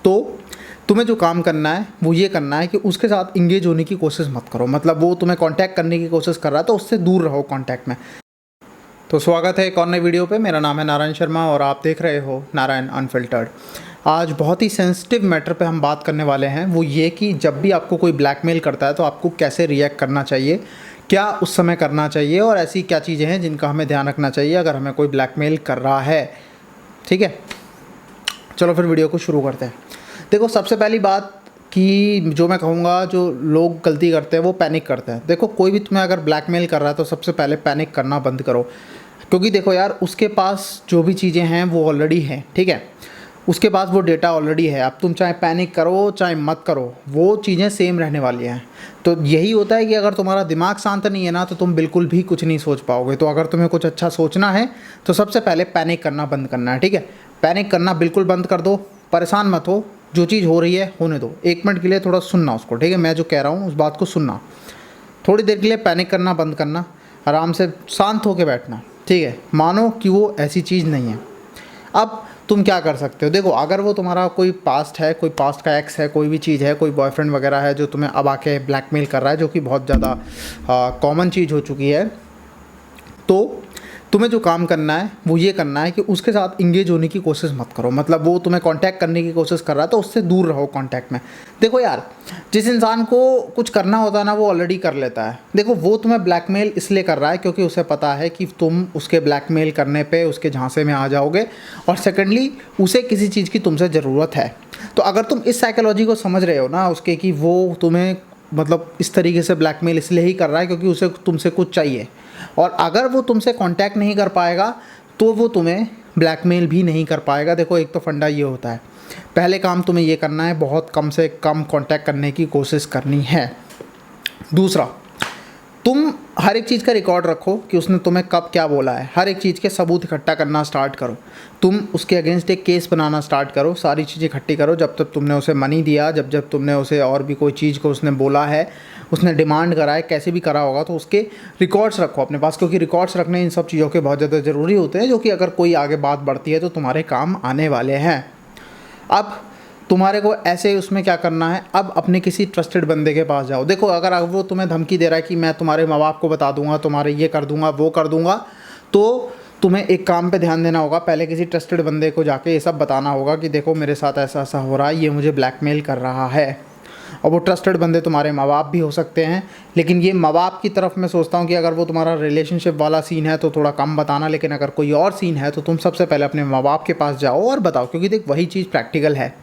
तो तुम्हें जो काम करना है वो ये करना है कि उसके साथ इंगेज होने की कोशिश मत करो। मतलब वो तुम्हें कांटेक्ट करने की कोशिश कर रहा है तो उससे दूर रहो कांटेक्ट में। तो स्वागत है एक और नए वीडियो पे। मेरा नाम है नारायण शर्मा और आप देख रहे हो नारायण अनफिल्टर्ड। आज बहुत ही सेंसिटिव मैटर पे हम बात करने वाले हैं, वो ये कि जब भी आपको कोई ब्लैकमेल करता है तो आपको कैसे रिएक्ट करना चाहिए, क्या उस समय करना चाहिए और ऐसी क्या चीज़ें हैं जिनका हमें ध्यान रखना चाहिए अगर हमें कोई ब्लैकमेल कर रहा है। ठीक है, चलो फिर वीडियो को शुरू करते हैं। देखो, सबसे पहली बात कि जो मैं कहूँगा, जो लोग गलती करते हैं वो पैनिक करते हैं। देखो, कोई भी तुम्हें अगर ब्लैकमेल कर रहा है तो सबसे पहले पैनिक करना बंद करो, क्योंकि देखो यार, उसके पास जो भी चीज़ें हैं वो ऑलरेडी हैं। ठीक है, उसके पास वो डेटा ऑलरेडी है। अब तुम चाहे पैनिक करो चाहे मत करो, वो चीज़ें सेम रहने वाली हैं। तो यही होता है कि अगर तुम्हारा दिमाग शांत नहीं है ना तो तुम बिल्कुल भी कुछ नहीं सोच पाओगे। तो अगर तुम्हें कुछ अच्छा सोचना है तो सबसे पहले पैनिक करना बंद करना है। ठीक है, पैनिक करना बिल्कुल बंद कर दो, परेशान मत हो, जो चीज़ हो रही है होने दो। 1 मिनट के लिए थोड़ा सुनना उसको। ठीक है, मैं जो कह रहा हूँ उस बात को सुनना। थोड़ी देर के लिए पैनिक करना बंद करना, आराम से शांत होकर बैठना। ठीक है, मानो कि वो ऐसी चीज़ नहीं है। अब तुम क्या कर सकते हो, देखो, अगर वो तुम्हारा कोई पास्ट है, कोई पास्ट का एक्स है, कोई भी चीज़ है, कोई बॉयफ्रेंड वगैरह है जो तुम्हें अब आके ब्लैकमेल कर रहा है, जो कि बहुत ज़्यादा कॉमन चीज़ हो चुकी है, तो तुम्हें जो काम करना है वो ये करना है कि उसके साथ इंगेज होने की कोशिश मत करो। मतलब वो तुम्हें कांटेक्ट करने की कोशिश कर रहा है तो उससे दूर रहो कांटेक्ट में। देखो यार, जिस इंसान को कुछ करना होता है ना वो ऑलरेडी कर लेता है। देखो, वो तुम्हें ब्लैकमेल इसलिए कर रहा है क्योंकि उसे पता है कि तुम उसके ब्लैकमेल करने पे उसके झांसे में आ जाओगे, और सेकेंडली उसे किसी चीज़ की तुमसे ज़रूरत है। तो अगर तुम इस साइकोलॉजी को समझ रहे हो ना उसके, कि वो तुम्हें मतलब इस तरीके से ब्लैकमेल इसलिए ही कर रहा है क्योंकि उसे तुमसे कुछ चाहिए, और अगर वो तुमसे कांटेक्ट नहीं कर पाएगा तो वो तुम्हें ब्लैकमेल भी नहीं कर पाएगा। देखो, एक तो फंडा ये होता है, पहले काम तुम्हें ये करना है, बहुत कम से कम कांटेक्ट करने की कोशिश करनी है। दूसरा, तुम हर एक चीज़ का रिकॉर्ड रखो कि उसने तुम्हें कब क्या बोला है। हर एक चीज़ के सबूत इकट्ठा करना स्टार्ट करो। तुम उसके अगेंस्ट एक केस बनाना स्टार्ट करो, सारी चीज़ें इकट्ठी करो। जब तक तुमने उसे मनी दिया, जब जब तुमने उसे और भी कोई चीज़ को उसने बोला है, उसने डिमांड करा है, कैसे भी करा होगा, तो उसके रिकॉर्ड्स रखो अपने पास, क्योंकि रिकॉर्ड्स रखने इन सब चीज़ों के बहुत ज़्यादा ज़रूरी होते हैं, जो कि अगर कोई आगे बात बढ़ती है तो तुम्हारे काम आने वाले हैं। अब तुम्हारे को ऐसे उसमें क्या करना है, अब अपने किसी ट्रस्टेड बंदे के पास जाओ। देखो, अगर वो तुम्हें धमकी दे रहा है कि मैं तुम्हारे माँ बाप को बता दूंगा, तुम्हारे ये कर दूंगा, वो कर दूंगा, तो तुम्हें एक काम पे ध्यान देना होगा। पहले किसी ट्रस्टेड बंदे को जाके ये सब बताना होगा कि देखो, मेरे साथ ऐसा ऐसा हो रहा है, ये मुझे ब्लैकमेल कर रहा है। और वो ट्रस्टेड बंदे तुम्हारे माँ बाप भी हो सकते हैं, लेकिन ये माँ बाप की तरफ मैं सोचता हूँ कि अगर वो तुम्हारा रिलेशनशिप वाला सीन है तो थोड़ा कम बताना, लेकिन अगर कोई और सीन है तो तुम सबसे पहले अपने माँ बाप के पास जाओ और बताओ, क्योंकि देख, वही चीज़ प्रैक्टिकल है।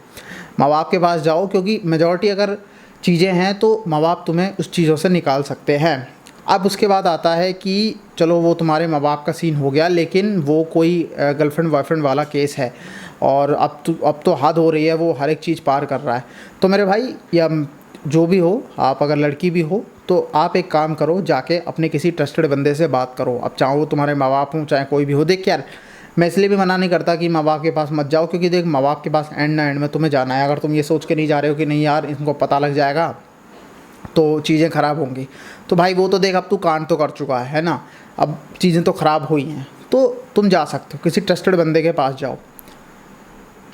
माँ बाप के पास जाओ, क्योंकि मेजॉरिटी अगर चीज़ें हैं तो माँ बाप तुम्हें उस चीज़ों से निकाल सकते हैं। अब उसके बाद आता है कि चलो, वो तुम्हारे माँ बाप का सीन हो गया, लेकिन वो कोई गर्लफ्रेंड बॉयफ्रेंड वाला केस है और अब तो हद हो रही है, वो हर एक चीज़ पार कर रहा है। तो मेरे भाई, या जो भी हो, आप अगर लड़की भी हो तो आप एक काम करो, जाके अपने किसी ट्रस्टेड बंदे से बात करो। अब चाहे वो तुम्हारे माँ बाप हों चाहे कोई भी हो। देख यार, मैं इसलिए भी मना नहीं करता कि माँ बाप के पास मत जाओ, क्योंकि देख, माँ बाप के पास एंड ना एंड में तुम्हें जाना है। अगर तुम ये सोच के नहीं जा रहे हो कि नहीं यार, इनको पता लग जाएगा तो चीज़ें ख़राब होंगी, तो भाई वो तो देख, अब तू कांड तो कर चुका है ना, अब चीज़ें तो ख़राब हुई हैं, तो तुम जा सकते हो किसी ट्रस्टेड बंदे के पास जाओ।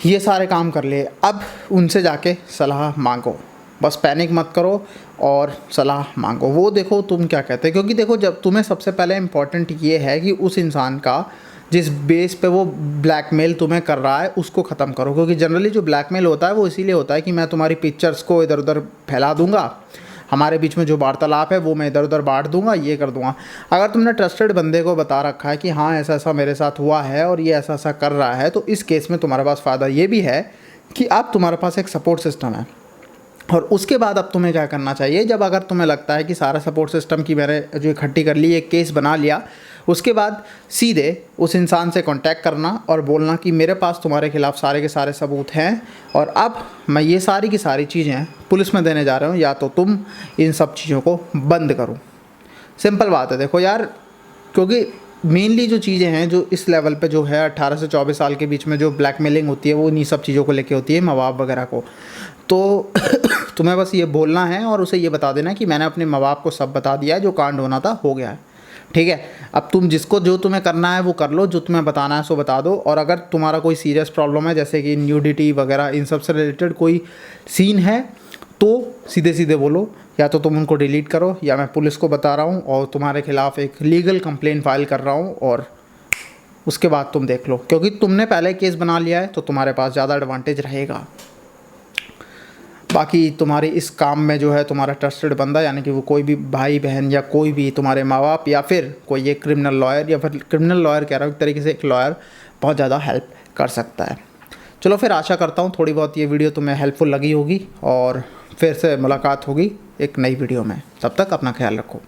ये सारे काम कर लिए, अब उनसे जाके सलाह मांगो। बस पैनिक मत करो और सलाह मांगो। वो देखो तुम क्या कहते हैं, क्योंकि देखो, जब तुम्हें सबसे पहले इम्पॉर्टेंट ये है कि उस इंसान का जिस बेस पे वो ब्लैकमेल तुम्हें कर रहा है उसको ख़त्म करो। क्योंकि जनरली जो ब्लैकमेल होता है वो इसीलिए होता है कि मैं तुम्हारी पिक्चर्स को इधर उधर फैला दूंगा, हमारे बीच में जो वार्तालाप है वो मैं इधर उधर बांट दूंगा, ये कर दूंगा। अगर तुमने ट्रस्टेड बंदे को बता रखा है कि हाँ, ऐसा ऐसा मेरे साथ हुआ है और ये ऐसा ऐसा कर रहा है, तो इस केस में तुम्हारे पास फ़ायदा ये भी है कि अब तुम्हारे पास एक सपोर्ट सिस्टम है। और उसके बाद अब तुम्हें क्या करना चाहिए, जब अगर तुम्हें लगता है कि सारा सपोर्ट सिस्टम की मैंने जो इकट्ठी कर ली, एक केस बना लिया, उसके बाद सीधे उस इंसान से कांटेक्ट करना और बोलना कि मेरे पास तुम्हारे खिलाफ़ सारे के सारे सबूत हैं और अब मैं ये सारी की सारी चीज़ें पुलिस में देने जा रहा हूँ, या तो तुम इन सब चीज़ों को बंद करो। सिंपल बात है। देखो यार, क्योंकि मेनली जो चीज़ें हैं जो इस लेवल पे जो है 18 से 24 साल के बीच में जो ब्लैकमेलिंग होती है वो इन्हीं सब चीज़ों को लेके होती है, माँ बाप वगैरह को। तो तुम्हें बस ये बोलना है और उसे ये बता देना कि मैंने अपने माँ बाप को सब बता दिया है, जो कांड होना था हो गया है। ठीक है। अब तुम जिसको जो तुम्हें करना है वो कर लो, जो तुम्हें बताना है सो बता दो। और अगर तुम्हारा कोई सीरियस प्रॉब्लम है जैसे कि न्यूडिटी वगैरह इन सब से रिलेटेड कोई सीन है तो सीधे सीधे बोलो, या तो तुम उनको डिलीट करो या मैं पुलिस को बता रहा हूँ और तुम्हारे खिलाफ़ एक लीगल कंप्लेंट फाइल कर रहा हूँ, और उसके बाद तुम देख लो, क्योंकि तुमने पहले केस बना लिया है तो तुम्हारे पास ज़्यादा एडवांटेज रहेगा। बाकी तुम्हारी इस काम में जो है तुम्हारा ट्रस्टेड बंदा, यानी कि वो कोई भी भाई बहन या कोई भी तुम्हारे माँ बाप या फिर कोई एक क्रिमिनल लॉयर, या फिर क्रिमिनल लॉयर कह रहा हूँ एक तरीके से, एक लॉयर बहुत ज़्यादा हेल्प कर सकता है। चलो फिर आशा करता हूँ थोड़ी बहुत ये वीडियो तुम्हें हेल्पफुल लगी होगी, और फिर से मुलाकात होगी एक नई वीडियो में। तब तक अपना ख्याल रखो।